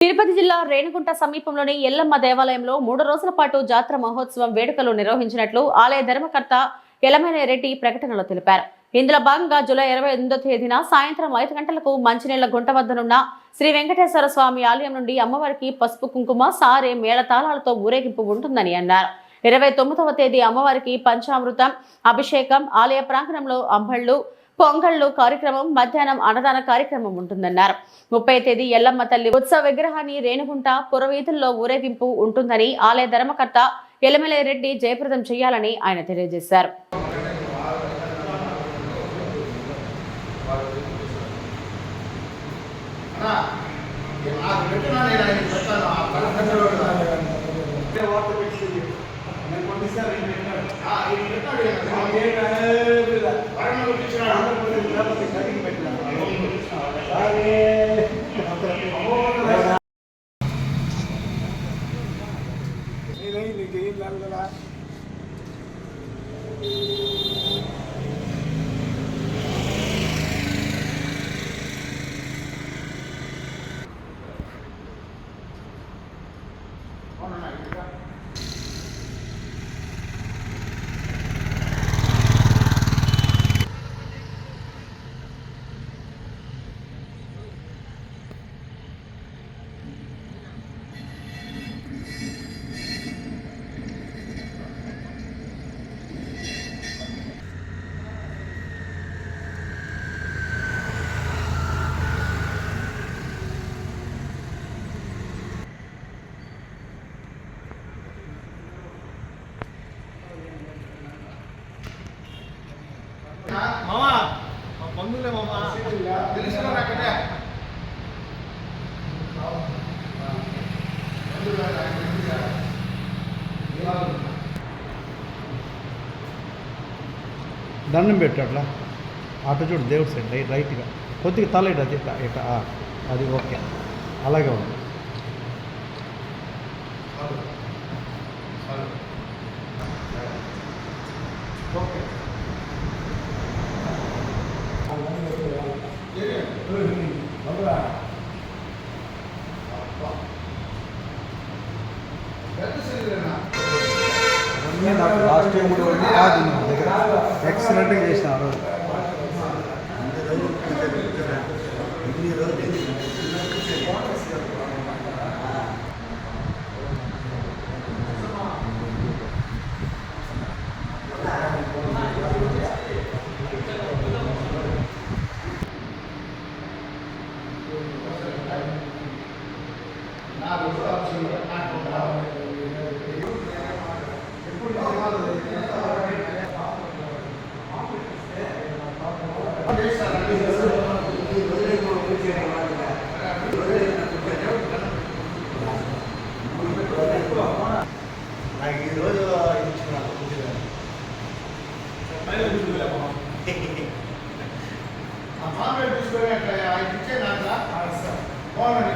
తిరుపతి జిల్లా రేణిగుంట సమీపంలోని ఎల్లమ్మ దేవాలయంలో 3 రోజుల పాటు జాతర మహోత్సవం వేడుకలు నిర్వహించినట్లు ఆలయ ధర్మకర్త ఎలమేలి రెడ్డి ప్రకటనలో తెలిపారు. ఇందులో భాగంగా జూలై 28వ తేదీన సాయంత్రం 5 గంటలకు మంచినీళ్ల గుంట వద్దనున్న శ్రీ వెంకటేశ్వర స్వామి ఆలయం నుండి అమ్మవారికి పసుపు కుంకుమ సారే మేళతాళాలతో ఊరేగింపు ఉంటుందని అన్నారు. 29వ తేదీ అమ్మవారికి పంచామృతం అభిషేకం, ఆలయ ప్రాంగణంలో అంబళ్ళు పొంగళ్ళు కార్యక్రమం, మధ్యాహ్నం అన్నదాన కార్యక్రమం ఉంటుందన్నారు. 30వ తేదీ ఎల్లమ్మ తల్లి ఉత్సవ విగ్రహాన్ని రేణిగుంట పురవీధుల్లో ఊరేగింపు ఉంటుందని ఆలయ ధర్మకర్త ఎలమేలి రెడ్డి జయప్రదం చేయాలని ఆయన తెలియజేశారు. మామా మా బంధువులే మామా తెలుసుకున్నా అక్కడే దండం పెట్టు అట్లా అటు చూడు దేవుడు సైడ్ రైట్గా కొద్దిగా తల ఇటు అది అది ఓకే అలాగే ఉంది. ఓకే నాకు లాస్ట్ టైం కూడా కాదు దగ్గర ఎక్సలెంట్గా చేసిన ఆ రోజు. తీసుకొని ఆయన ఇచ్చే నాకు బాగున్నాను